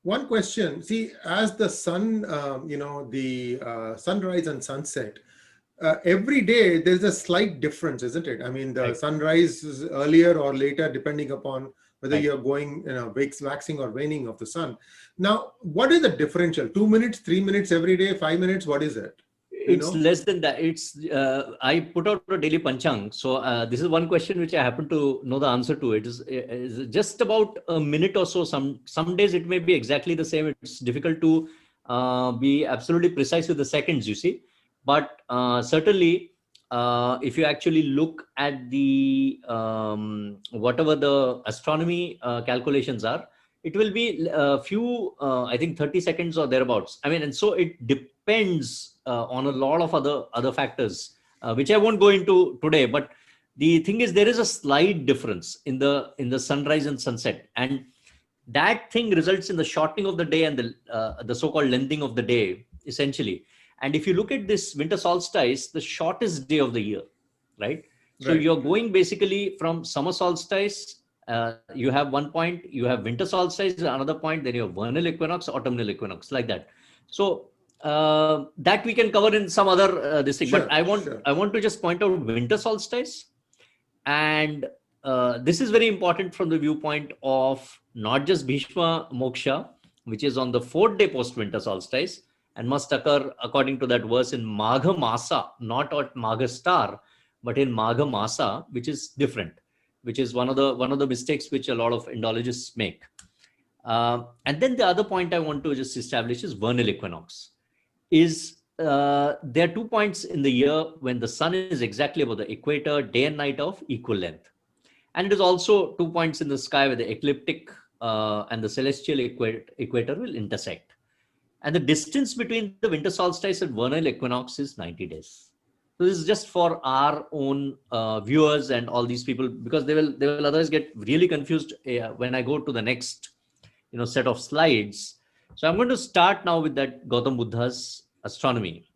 One question, see, as the sun, the sunrise and sunset, every day there's a slight difference, isn't it? I mean, the sunrise is earlier or later, depending upon whether you're going, waxing or waning of the sun. Now, what is the differential? 2 minutes, 3 minutes every day, 5 minutes? What is it? It's less than that. It's I put out a daily panchang. So this is one question which I happen to know the answer to. It is just about a minute or so. Some days it may be exactly the same. It's difficult to be absolutely precise with the seconds, you see. But certainly, if you actually look at the whatever the astronomy calculations are, it will be a few, I think 30 seconds or thereabouts. I mean, and so it depends on a lot of other factors, which I won't go into today. But the thing is, there is a slight difference in the sunrise and sunset, and that thing results in the shortening of the day and the so-called lengthening of the day, essentially. And if you look at this winter solstice, the shortest day of the year, right? So you're going basically from summer solstice. You have one point, you have winter solstice, another point, then you have vernal equinox, autumnal equinox, like that. So that we can cover in some other this thing. Sure, but I want to just point out winter solstice, and this is very important from the viewpoint of not just Bhishma Moksha, which is on the 4th day post winter solstice, and must occur according to that verse in Magha Masa, not at Magha star, but in Magha Masa, which is different, which is one of the mistakes which a lot of Indologists make. And then the other point I want to just establish is vernal equinox. There are 2 points in the year when the sun is exactly above the equator, day and night of equal length. And it is also 2 points in the sky where the ecliptic and the celestial equator will intersect. And the distance between the winter solstice and vernal equinox is 90 days. So this is just for our own viewers and all these people, because they will otherwise get really confused when I go to the next set of slides. So I'm going to start now with that Gautam Buddha's astronomy.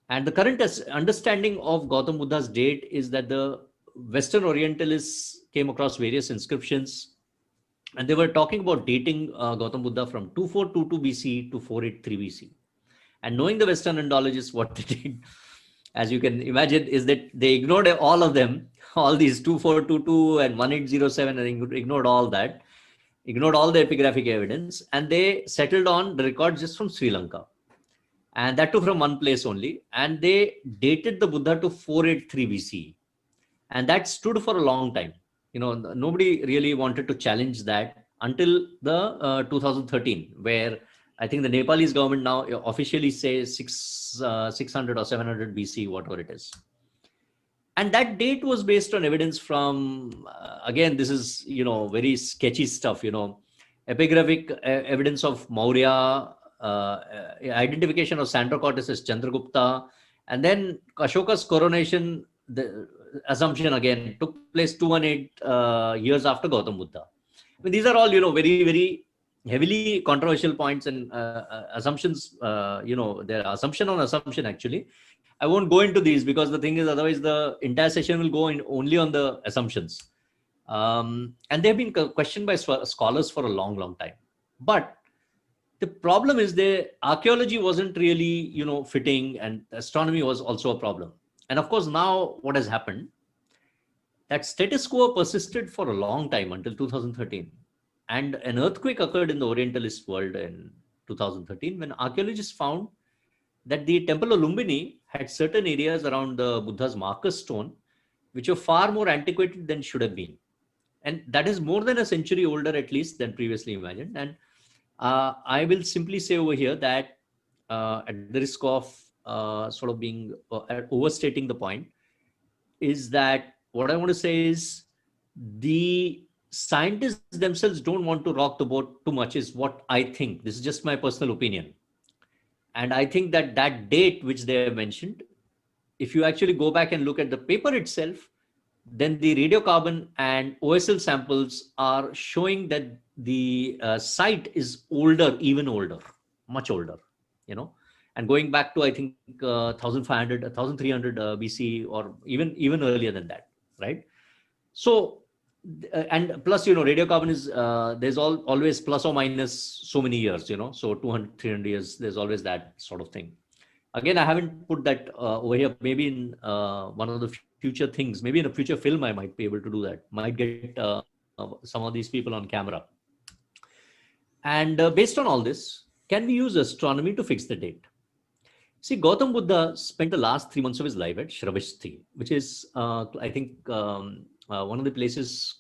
And the current understanding of Gautam Buddha's date is that the Western Orientalists came across various inscriptions, and they were talking about dating Gautam Buddha from 2422 BC to 483 BC. And knowing the Western Indologists, what they did, as you can imagine, is that they ignored all of them, all these 2422 and 1807, and ignored all that, ignored all the epigraphic evidence, and they settled on the records just from Sri Lanka. And that too from one place only. And they dated the Buddha to 483 BC. And that stood for a long time. Nobody really wanted to challenge that until the 2013, where I think the Nepalese government now officially says 600 or 700 BC, whatever it is. And that date was based on evidence from, again, this is, very sketchy stuff, epigraphic evidence of Maurya, identification of Sandracortes as Chandragupta, and then Ashoka's coronation, the assumption again took place 218 years after Gautam Buddha. I mean, these are all, very, very heavily controversial points and assumptions, they're assumption on assumption actually. I won't go into these because the thing is, otherwise the entire session will go in only on the assumptions. And they've been questioned by scholars for a long, long time. But the problem is the archaeology wasn't really, fitting, and astronomy was also a problem. And of course, now what has happened, that status quo persisted for a long time until 2013. And an earthquake occurred in the Orientalist world in 2013 when archaeologists found that the temple of Lumbini had certain areas around the Buddha's marker stone, which were far more antiquated than should have been. And that is more than a century older, at least, than previously imagined. And I will simply say over here that at the risk of sort of being overstating the point, is that what I want to say is the scientists themselves don't want to rock the boat too much, is what I think. This is just my personal opinion. And I think that that date which they have mentioned, if you actually go back and look at the paper itself, then the radiocarbon and OSL samples are showing that the site is older, even older, much older, and going back to, I think, 1500, 1300 BC, or even earlier than that, right? So and plus, radiocarbon is, there's always plus or minus so many years, so 200, 300 years, there's always that sort of thing. Again, I haven't put that over here. Maybe in one of the future things, maybe in a future film, I might be able to do that. Might get some of these people on camera. And based on all this, can we use astronomy to fix the date? See, Gautam Buddha spent the last 3 months of his life at Shrevashti, which is, I think, one of the places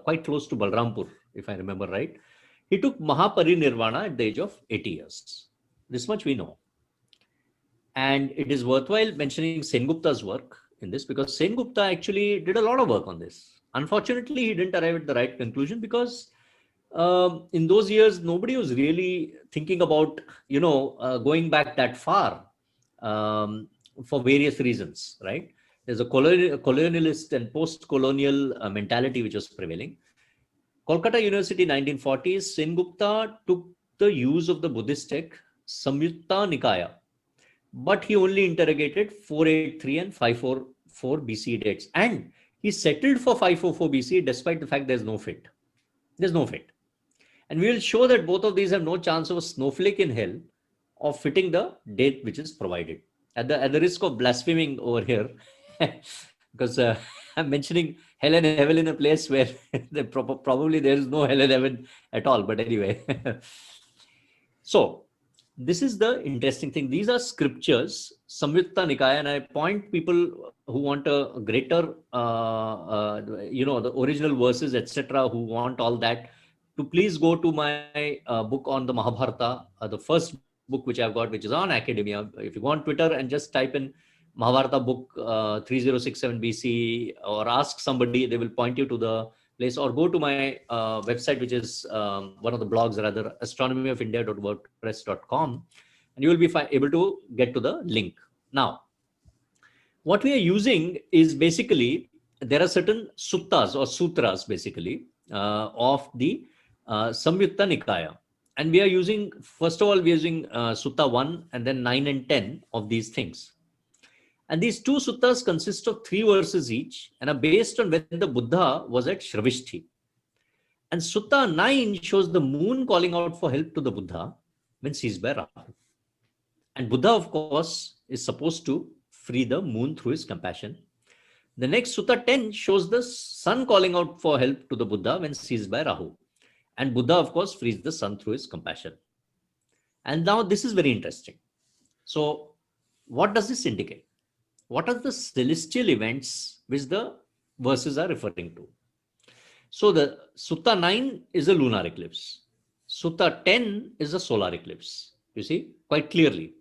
quite close to Balrampur, if I remember right. He took Mahaparinirvana at the age of 80 years. This much we know. And it is worthwhile mentioning Sengupta's work in this, because Sengupta actually did a lot of work on this. Unfortunately, he didn't arrive at the right conclusion because in those years, nobody was really thinking about, going back that far for various reasons, right? There's a colonialist and post-colonial mentality which was prevailing. Kolkata University, 1940s, Sengupta took the use of the Buddhist text Samyutta Nikaya, but he only interrogated 483 and 544 BC dates. And he settled for 544 BC despite the fact there's no fit. There's no fit. And we will show that both of these have no chance of a snowflake in hell of fitting the date which is provided. At the risk of blaspheming over here, because I'm mentioning hell and heaven in a place where probably there is no hell and heaven at all. But anyway, so this is the interesting thing. These are scriptures, Samyutta Nikaya, and I point people who want a greater, the original verses, etc., who want all that, to please go to my book on the Mahabharata, the first book which I've got, which is on academia. If you go on Twitter and just type in Mahabharata book 3067 BC, or ask somebody, they will point you to the place, or go to my website, which is one of the blogs, rather, astronomyofindia.wordpress.com, and you will be able to get to the link. Now, what we are using is basically, there are certain suttas or sutras, basically, of the Samyutta Nikaya. And we are using, first of all, we are using Sutta 1 and then 9 and 10 of these things. And these two suttas consist of 3 verses each and are based on when the Buddha was at Shrevashti. And Sutta 9 shows the moon calling out for help to the Buddha when seized by Rahu. And Buddha, of course, is supposed to free the moon through his compassion. The next Sutta 10 shows the sun calling out for help to the Buddha when seized by Rahu. And Buddha, of course, frees the sun through his compassion. And now this is very interesting. So what does this indicate? What are the celestial events which the verses are referring to? So the Sutta 9 is a lunar eclipse. Sutta 10 is a solar eclipse. You see, quite clearly.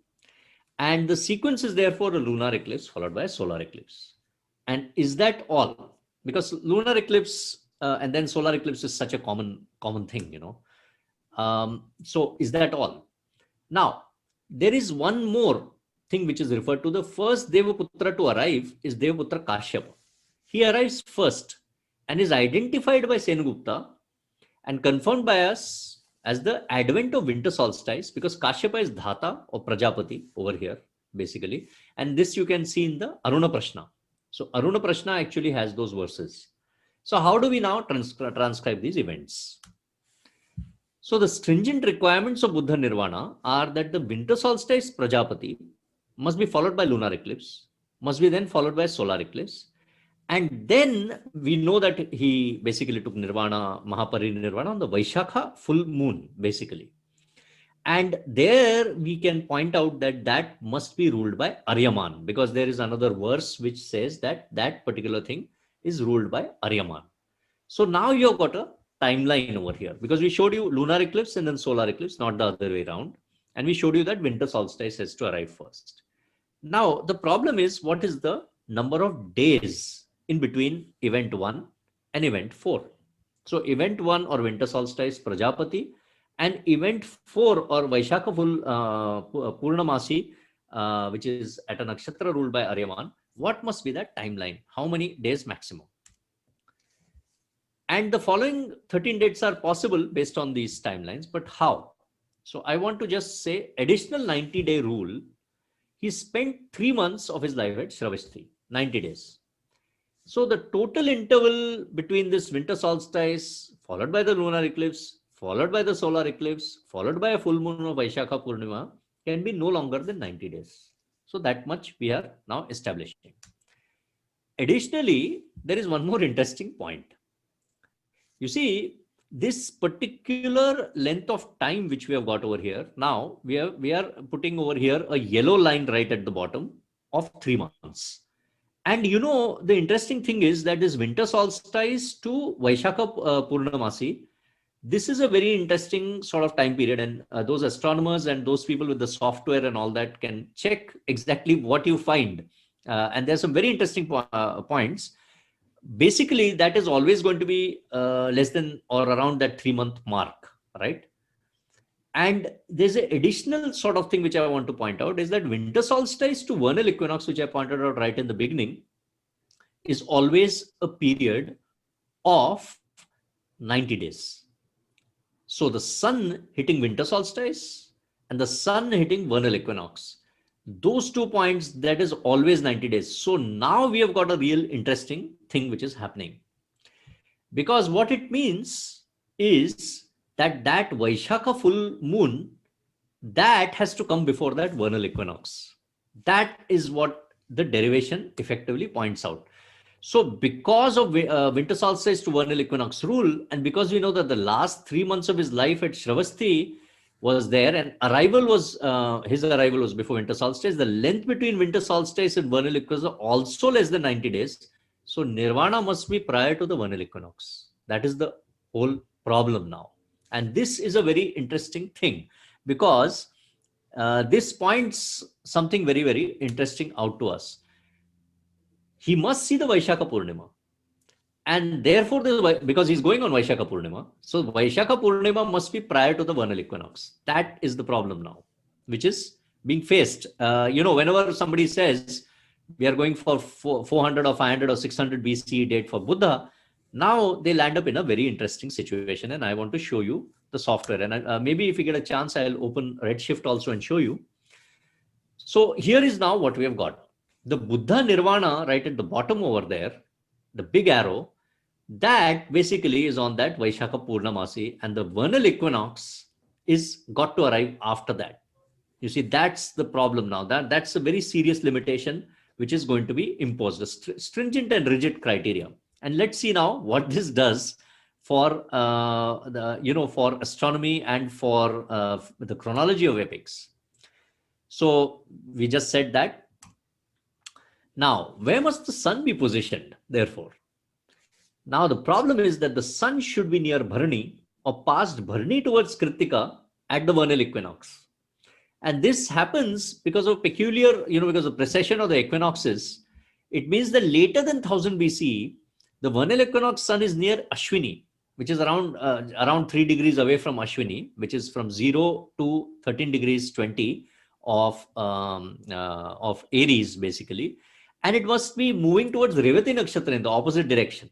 And the sequence is therefore a lunar eclipse followed by a solar eclipse. And is that all? Because lunar eclipse and then solar eclipse is such a common thing, So is that all? Now, there is one more thing which is referred to. The first Devaputra to arrive is Devaputra Kashyapa. He arrives first and is identified by Sengupta and confirmed by us as the advent of winter solstice, because Kashyapa is Dhata or Prajapati over here, basically. And this you can see in the Aruna Prashna. So Aruna Prashna actually has those verses. So how do we now transcribe these events? So the stringent requirements of Buddha Nirvana are that the winter solstice Prajapati must be followed by lunar eclipse, must be then followed by solar eclipse. And then we know that he basically took Nirvana, Mahaparinirvana on the Vaishakha full moon, basically. And there we can point out that that must be ruled by Aryaman, because there is another verse which says that that particular thing is ruled by Aryaman. So now you've got a timeline over here, because we showed you lunar eclipse and then solar eclipse, not the other way around. And we showed you that winter solstice has to arrive first. Now, the problem is, what is the number of days in between event 1 and event 4? So event 1 or winter solstice Prajapati, and event 4 or Vaishakha full Purnamasi, which is at a nakshatra ruled by Aryaman. What must be that timeline? How many days maximum? And the following 13 dates are possible based on these timelines, but how? So I want to just say additional 90-day rule. He spent 3 months of his life at Sravashti, 90 days. So the total interval between this winter solstice, followed by the lunar eclipse, followed by the solar eclipse, followed by a full moon of Vaishakha Purnima, can be no longer than 90 days. So that much we are now establishing. Additionally, there is one more interesting point. You see, this particular length of time which we have got over here, now we are putting over here a yellow line right at the bottom of 3 months. And you know, the interesting thing is that this winter solstice to Vaishakha Purnamasi, this is a very interesting sort of time period. And those astronomers and those people with the software and all that can check exactly what you find. And there's some very interesting points. Basically, that is always going to be less than or around that 3-month mark, right? And there's an additional sort of thing which I want to point out is that winter solstice to vernal equinox, which I pointed out right in the beginning, is always a period of 90 days. So the sun hitting winter solstice and the sun hitting vernal equinox, those 2 points, that is always 90 days. So now we have got a real interesting thing which is happening. Because what it means is that Vaishakha full moon, that has to come before that vernal equinox. That is what the derivation effectively points out. So because of winter solstice to vernal equinox rule, and because we know that the last 3 months of his life at Shravasti was there, and his arrival was before winter solstice, the length between winter solstice and vernal equinox is also less than 90 days. So Nirvana must be prior to the vernal equinox. That is the whole problem now. And this is a very interesting thing because this points something very, very interesting out to us. He must see the Vaishakha Purnima. And therefore, because he's going on Vaishakha Purnima, so Vaishakha Purnima must be prior to the vernal equinox. That is the problem now, which is being faced. Whenever somebody says we are going for 400 or 500 or 600 BCE date for Buddha, now they land up in a very interesting situation. And I want to show you the software. And maybe if you get a chance, I'll open Redshift also and show you. So here is now what we have got. The Buddha Nirvana right at the bottom over there, the big arrow, that basically is on that Vaishakha Purnamasi, and the vernal equinox is got to arrive after that. You see, that's the problem now. That's a very serious limitation which is going to be imposed, a stringent and rigid criteria. And let's see now what this does for for astronomy and for the chronology of epics. So we just said that. Now, where must the sun be positioned, therefore? Now, the problem is that the sun should be near Bharani or past Bharani towards Kritika at the vernal equinox. And this happens because of peculiar, because of precession of the equinoxes. It means that later than 1000 BCE, the vernal equinox sun is near Ashwini, which is around 3 degrees away from Ashwini, which is from 0 to 13 degrees 20 of Aries, basically. And it must be moving towards Revati Nakshatra in the opposite direction.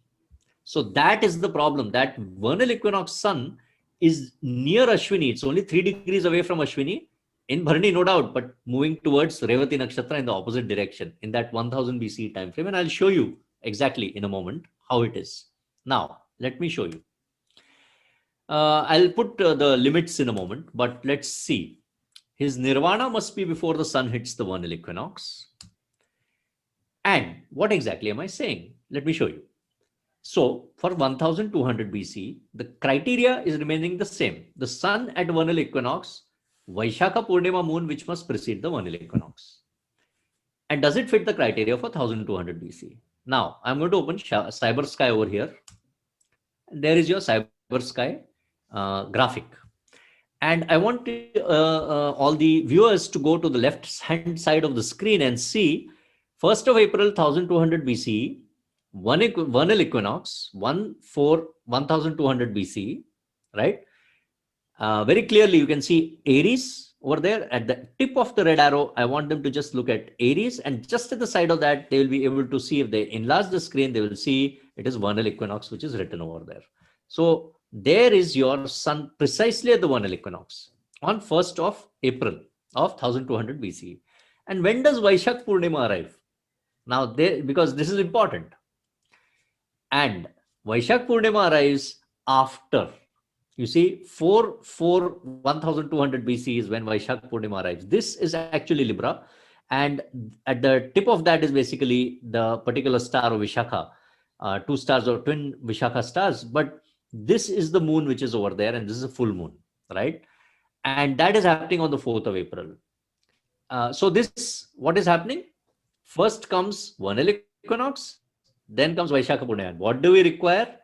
So that is the problem. That vernal equinox sun is near Ashwini. It's only 3 degrees away from Ashwini, in Bharani, no doubt, but moving towards Revati Nakshatra in the opposite direction in that 1000 BCE time frame. And I'll show you exactly in a moment how it is. Now, let me show you. I'll put the limits in a moment, but let's see. His Nirvana must be before the sun hits the vernal equinox. And what exactly am I saying? Let me show you. So for 1200 BC, the criteria is remaining the same. The sun at vernal equinox, Vaishakha Purnima moon, which must precede the vernal equinox. And does it fit the criteria for 1200 BC? Now, I'm going to open Cyber Sky over here. There is your Cyber Sky graphic. And I want all the viewers to go to the left-hand side of the screen and see 1st of April, 1200 BCE, vernal equinox, 1200 BCE, right? Very clearly, you can see Aries over there at the tip of the red arrow. I want them to just look at Aries, and just at the side of that, they will be able to see, if they enlarge the screen, they will see it is vernal equinox, which is written over there. So there is your sun precisely at the vernal equinox on 1st of April of 1200 BCE. And when does Vaishakha Purnima arrive? Now, because this is important. And Vaishak Purnima arrives after. You see, 1200 BC is when Vaishak Purnima arrives. This is actually Libra. And at the tip of that is basically the particular star of Vishakha. Two stars or twin Vishakha stars. But this is the moon which is over there, and this is a full moon, right? And that is happening on the 4th of April. So this, what is happening? First comes vernal equinox, then comes Vaishakha Purnima. What do we require?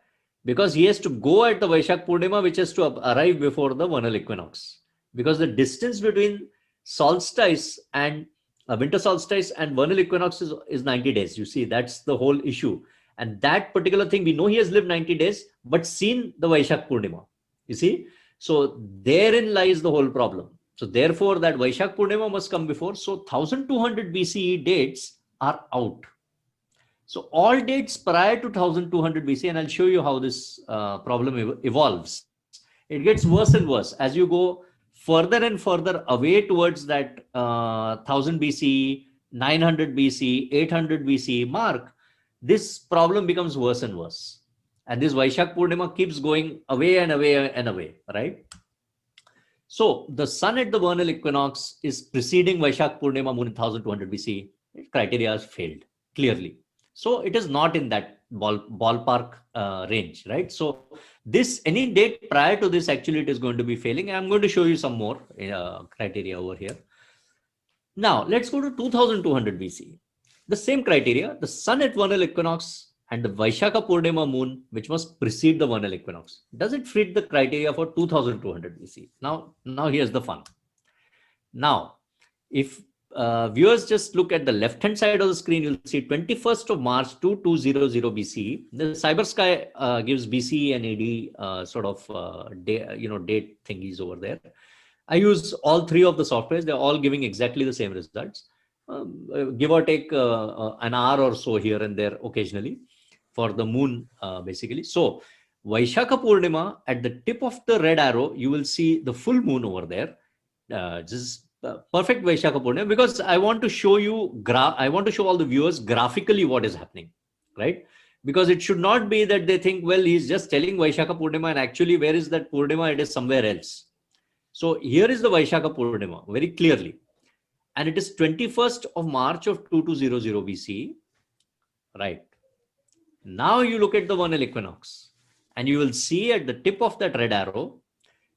Because he has to go at the Vaishak Purnima, which has to arrive before the vernal equinox. Because the distance between solstice and winter solstice and vernal equinox is 90 days. You see, that's the whole issue. And that particular thing, we know he has lived 90 days, but seen the Vaishak Purnima. You see? So therein lies the whole problem. So therefore, that Vaishak Purnima must come before. So 1200 BCE dates are out. So all dates prior to 1200 BC, and I'll show you how this problem evolves. It gets worse and worse as you go further and further away towards that 1000 BC, 900 BC, 800 BC mark. This problem becomes worse and worse. And this Vaishak Purnima keeps going away and away and away, right? So the sun at the vernal equinox is preceding Vaishak Purnima moon in 1200 BC. Criteria has failed clearly. So it is not in that ballpark range, right? So this, any date prior to this, actually it is going to be failing. I'm going to show you some more criteria over here. Now let's go to 2200 BC. The same criteria, the sun at vernal equinox and the Vaishakha Purnima moon, which must precede the vernal equinox. Does it fit the criteria for 2200 BC? Now here's the fun. Now, if viewers just look at the left-hand side of the screen, you'll see 21st of March 2200 BC. The Cyber Sky gives BC and AD date thingies over there. I use all three of the softwares. They're all giving exactly the same results. Give or take an hour or so here and there occasionally for the moon, basically. So Vaishakha Purnima, at the tip of the red arrow, you will see the full moon over there. Just perfect Vaishakha Purnima, because I want to show you, I want to show all the viewers graphically what is happening, right? Because it should not be that they think, well, he's just telling Vaishakha Purnima, and actually where is that Purnima? It is somewhere else. So here is the Vaishakha Purnima very clearly. And it is 21st of March of 2200 BC, right? Now you look at the vernal equinox, and you will see at the tip of that red arrow,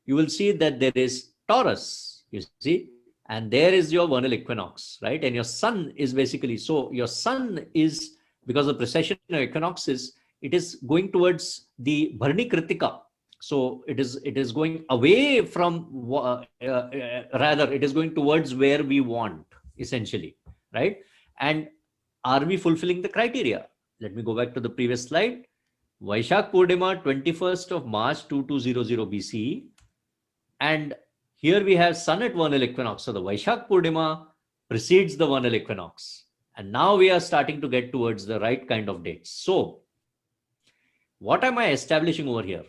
you will see that there is Taurus, you see, and there is your vernal equinox, right? And your sun is basically, so your sun is, because of precession of equinoxes, it is going towards the Bharani Kritika. So it is going away from, rather it is going towards where we want, essentially, right? And are we fulfilling the criteria? Let me go back to the previous slide. Vaishak Purnima, 21st of March 2200 BC. And here we have sun at vernal equinox. So the Vaishak Purnima precedes the vernal equinox. And now we are starting to get towards the right kind of dates. So what am I establishing over here?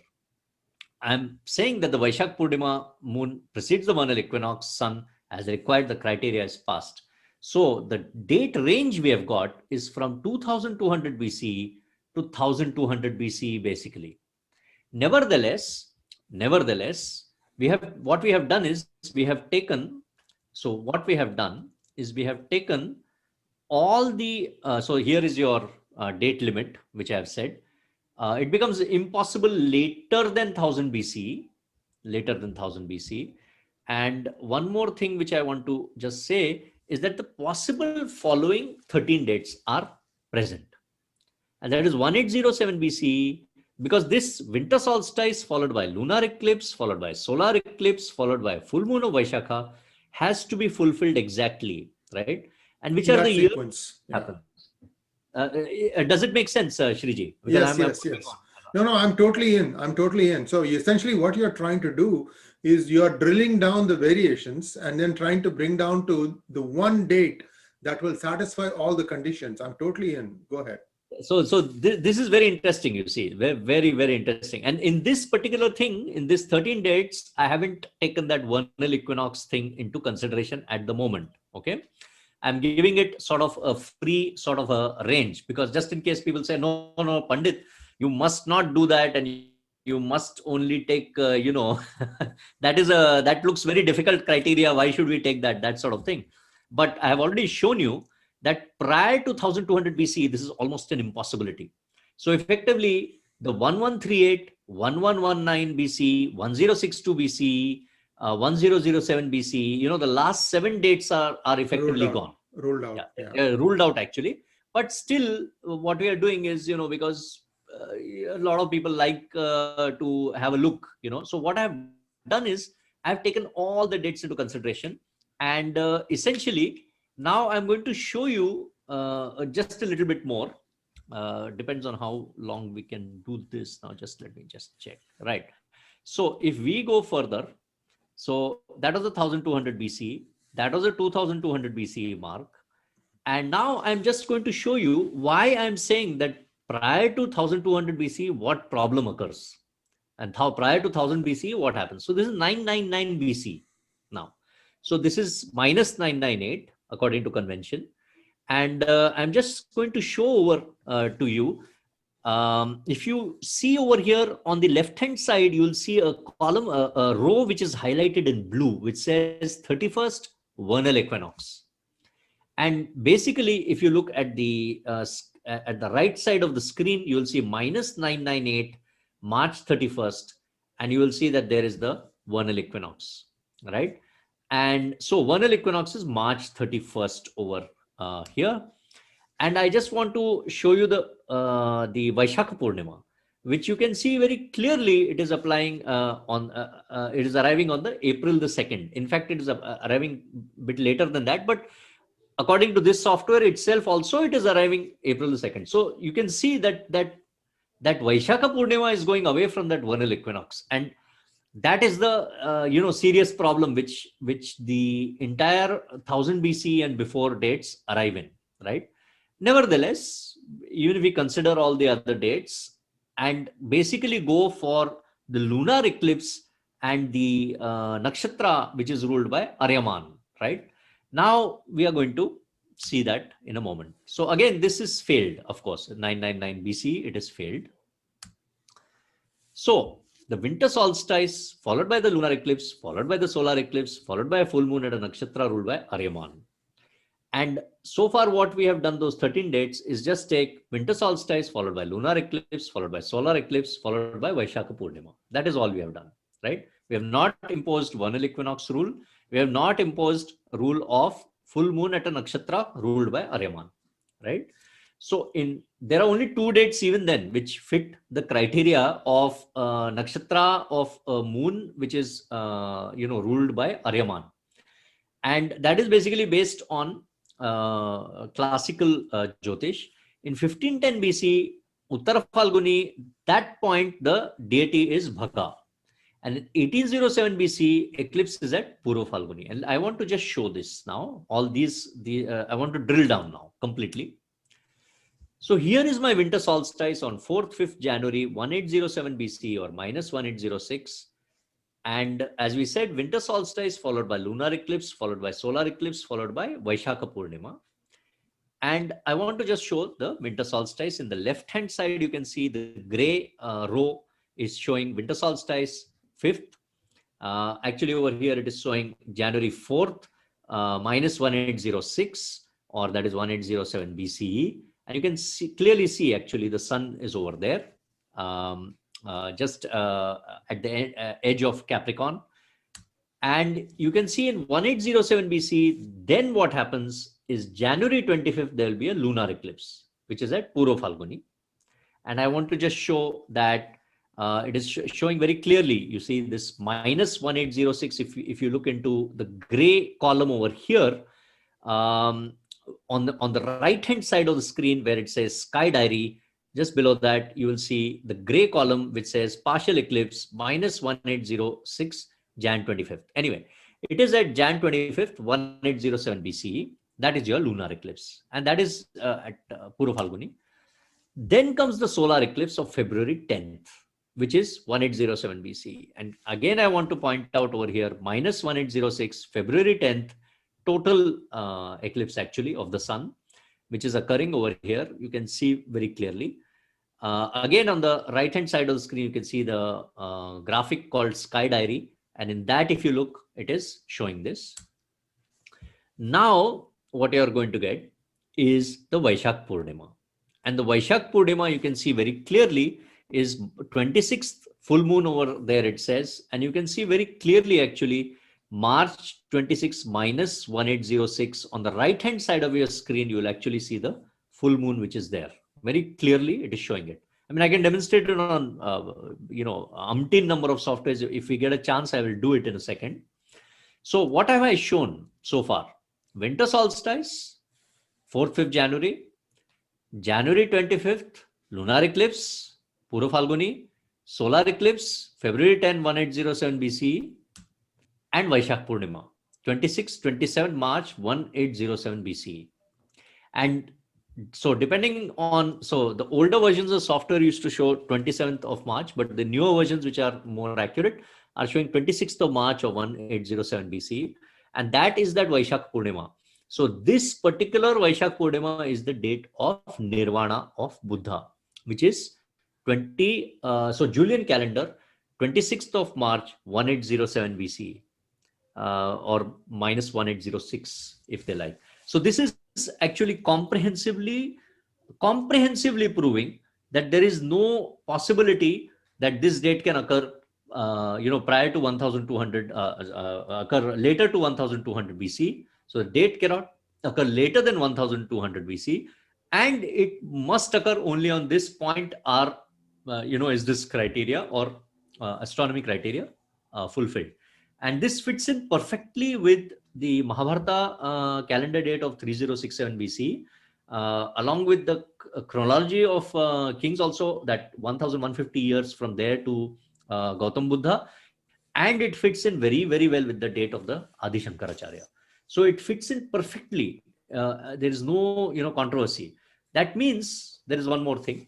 I'm saying that the Vaishak Purnima moon precedes the vernal equinox, sun as required, the criteria is passed. So the date range we have got is from 2200 BC to 1200 BC, basically. Nevertheless, we have, what we have done is we have taken, all the, so here is your date limit, which I have said. It becomes impossible later than 1000 BC, And one more thing which I want to just say is that the possible following 13 dates are present. And that is 1807 BC, because this winter solstice followed by lunar eclipse, followed by solar eclipse, followed by full moon of Vaishakha has to be fulfilled exactly, right? And which are the years happen. Does it make sense, Shriji? Yes. No, I'm totally in. So essentially what you're trying to do is you're drilling down the variations and then trying to bring down to the one date that will satisfy all the conditions. I'm totally in. Go ahead. So this is very interesting, you see, very, very interesting. And in this particular thing, in this 13 dates, I haven't taken that vernal equinox thing into consideration at the moment, okay? I'm giving it sort of a free sort of a range, because just in case people say, no, Pandit, you must not do that, and you must only take, that looks very difficult criteria. Why should we take that sort of thing? But I have already shown you that prior to 1200 BC, this is almost an impossibility. So effectively, the 1138, 1119 BC, 1062 BC, 1007 BC, the last 7 dates are effectively gone. Ruled out. Ruled out actually. But still, what we are doing is, because a lot of people like to have a look, So what I've done is I've taken all the dates into consideration, and essentially now I'm going to show you just a little bit more. Depends on how long we can do this. Now, let me just check. Right. So if we go further, so that was the 1200 BC. That was the 2200 BC mark. And now I'm just going to show you why I'm saying that prior to 1200 BC, what problem occurs, and how prior to 1000 BC, what happens. So this is 999 BC now. So this is minus 998 according to convention. And I'm just going to show over to you. If you see over here on the left-hand side, you'll see a column, a row which is highlighted in blue, which says 31st vernal equinox. And basically, if you look at the right side of the screen, you will see minus 998, March 31st, and you will see that there is the vernal equinox, right? And so vernal equinox is March 31st over here. And I just want to show you the VAISHAKHA Purnima, which you can see very clearly. It is applying it is arriving on the April the 2nd. In fact, it is arriving a bit later than that, but according to this software itself also, it is arriving April the 2nd. So you can see that VAISHAKHA Purnima is going away from that vernal equinox. And that is the, serious problem which the entire 1000 BC and before dates arrive in, right? Nevertheless, even if we consider all the other dates and basically go for the lunar eclipse and the nakshatra, which is ruled by Aryaman, right? Now we are going to see that in a moment. So again, this is failed, of course, 999 BC, it is failed. So the winter solstice, followed by the lunar eclipse, followed by the solar eclipse, followed by a full moon at a nakshatra ruled by Aryaman. And so far what we have done, those 13 dates, is just take winter solstice, followed by lunar eclipse, followed by solar eclipse, followed by Vaishakha Purnima. That is all we have done, right? We have not imposed vernal equinox rule. We have not imposed rule of full moon at a nakshatra ruled by Aryaman, right? So there are only 2 dates even then which fit the criteria of nakshatra of a moon which is ruled by Aryaman, and that is basically based on classical Jyotish. In 1510 BC, Uttara Phalguni, that point the deity is Bhaka. And in 1807 BC, eclipse is at PURVAPHALGUNI. And I want to just show this now. All these, I want to drill down now completely. So here is my winter solstice on 4th, 5th January, 1807 BC or minus 1806. And as we said, winter solstice followed by lunar eclipse, followed by solar eclipse, followed by Vaishakha Purnima. And I want to just show the winter solstice. In the left-hand side, you can see the gray row is showing winter solstice 5th. Actually, over here, it is showing January 4th, minus 1806, or that is 1807 BCE. And you can clearly see, actually, the sun is over there, just at the edge of Capricorn. And you can see in 1807 BC, then what happens is January 25th, there will be a lunar eclipse, which is at PURVAPHALGUNI. And I want to just show that it is showing very clearly. You see this minus 1806. If you look into the gray column over here, on the right hand side of the screen where it says Sky Diary, just below that you will see the gray column which says partial eclipse minus 1806 Jan 25th. Anyway, it is at Jan 25th 1807 BCE. That is your lunar eclipse, and that is at PURVAPHALGUNI. Then comes the solar eclipse of February 10th, which is 1807 BCE. And again, I want to point out over here, minus 1806, February 10th, total eclipse actually of the sun, which is occurring over here. You can see very clearly. Again, on the right-hand side of the screen, you can see the graphic called Sky Diary. And in that, if you look, it is showing this. Now, what you are going to get is the Vaishakh Purnima. And the Vaishakh Purnima, you can see very clearly, is 26th full moon over there, it says. And you can see very clearly, actually, March 26 minus 1806. On the right-hand side of your screen, you will actually see the full moon, which is there. Very clearly, it is showing it. I mean, I can demonstrate it on, umpteen number of softwares. If we get a chance, I will do it in a second. So what have I shown so far? Winter solstice, 4th, 5th January, January 25th, lunar eclipse, PURVAPHALGUNI, solar eclipse, February 10, 1807 BCE, and Vaishakh Purnima, 26, 27 March, 1807 BCE. And so depending on, so the older versions of software used to show 27th of March, but the newer versions, which are more accurate, are showing 26th of March of 1807 BCE. And that is that Vaishakh Purnima. So this particular Vaishakh Purnima is the date of Nirvana of Buddha, which is so Julian calendar, 26th of March, 1807 BCE, or minus 1806, if they like. So this is actually comprehensively proving that there is no possibility that this date can occur prior to 1200, occur later to 1200 BC. So the date cannot occur later than 1200 BC, and it must occur only on this point. Is this criteria or astronomy criteria fulfilled? And this fits in perfectly with the Mahabharata calendar date of 3067 BC, along with the chronology of kings also, that 1150 years from there to Gautam Buddha, and it fits in very, very well with the date of the Adi Shankaracharya. So it fits in perfectly. There is no controversy. That means there is one more thing,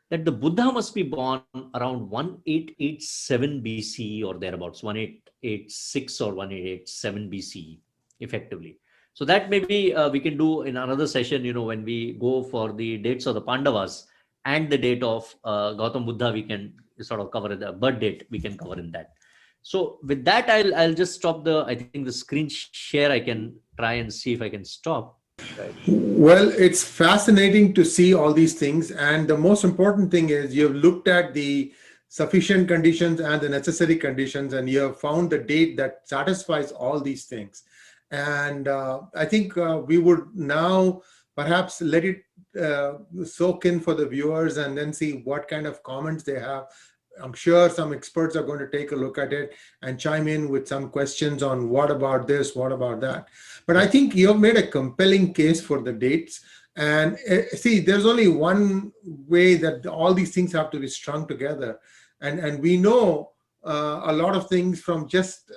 that the Buddha must be born around 1887 BCE or thereabouts, 1886 or 1887 BCE, effectively. So that maybe we can do in another session, when we go for the dates of the Pandavas and the date of Gautam Buddha, we can sort of cover the birth date, we can cover in that. So with that, I'll just stop I think the screen share, I can try and see if I can stop. Right. Well, it's fascinating to see all these things. And the most important thing is you've looked at the sufficient conditions and the necessary conditions, and you have found the date that satisfies all these things. And I think we would now perhaps let it soak in for the viewers and then see what kind of comments they have. I'm sure some experts are going to take a look at it and chime in with some questions on what about this, what about that. But I think you've made a compelling case for the dates. And see, there's only one way that all these things have to be strung together. And we know a lot of things from just,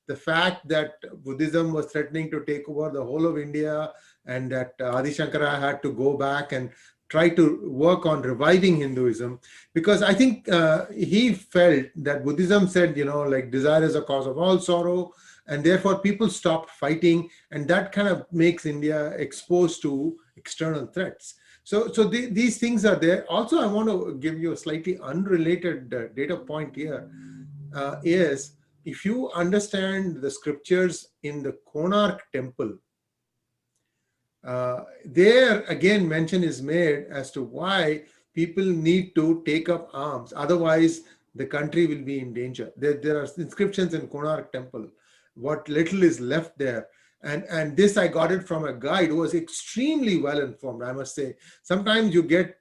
the fact that Buddhism was threatening to take over the whole of India, and that Adi Shankara had to go back and try to work on reviving Hinduism, because I think he felt that Buddhism said, desire is a cause of all sorrow, and therefore people stopped fighting, and that kind of makes India exposed to external threats. So these things are there. Also, I want to give you a slightly unrelated data point here, is if you understand the scriptures in the Konark temple, there again mention is made as to why people need to take up arms, otherwise the country will be in danger. There are inscriptions in Konark temple, what little is left there, and this I got it from a guide who was extremely well informed, I must say. Sometimes you get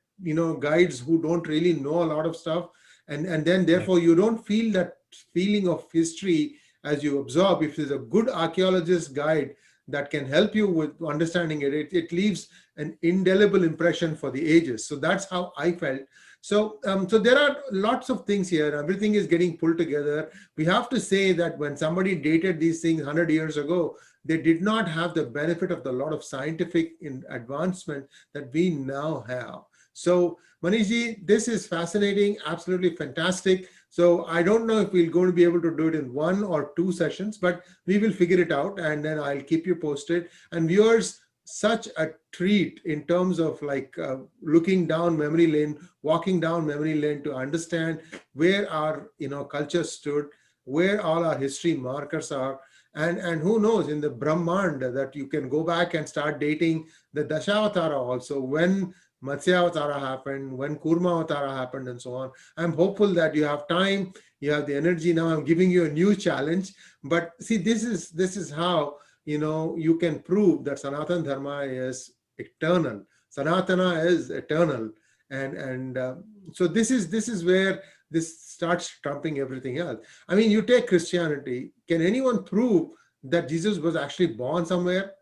guides who don't really know a lot of stuff, and then therefore you don't feel that feeling of history as you absorb. If there's a good archaeologist guide that can help you with understanding it, it leaves an indelible impression for the ages. So that's how I felt. So there are lots of things here. Everything is getting pulled together. We have to say that when somebody dated these things 100 years ago, they did not have the benefit of the lot of scientific advancement that we now have. So Manishji, this is fascinating, absolutely fantastic. So I don't know if we're going to be able to do it in 1 or 2 sessions, but we will figure it out, and then I'll keep you posted. And viewers, such a treat in terms of like looking down memory lane, walking down memory lane to understand where our culture stood, where all our history markers are, and who knows, in the Brahmand, that you can go back and start dating the Dashavatara also, when Matsyavatara happened, when Kurmavatara happened, and so on. I'm hopeful that you have time, you have the energy. Now I'm giving you a new challenge, but see, this is how you can prove that Sanatana Dharma is eternal. Sanatana is eternal, and so this is where this starts trumping everything else. I mean, you take Christianity. Can anyone prove that Jesus was actually born somewhere?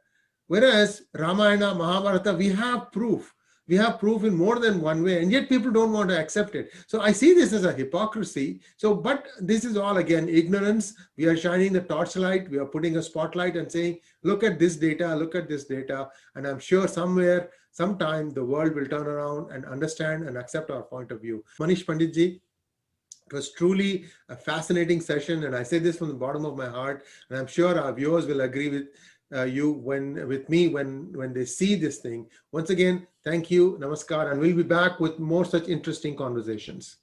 Whereas Ramayana, Mahabharata, we have proof. We have proof in more than one way, and yet people don't want to accept it. So I see this as a hypocrisy. So, but this is all again ignorance. We are shining the torchlight. We are putting a spotlight and saying, look at this data, look at this data. And I'm sure somewhere, sometime, the world will turn around and understand and accept our point of view. Manish Pandit ji, it was truly a fascinating session. And I say this from the bottom of my heart. And I'm sure our viewers will agree with when they see this thing. Once again, thank you, namaskar, and we'll be back with more such interesting conversations.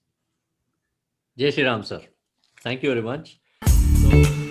Jai Shri Ram, sir. Thank you very much. So,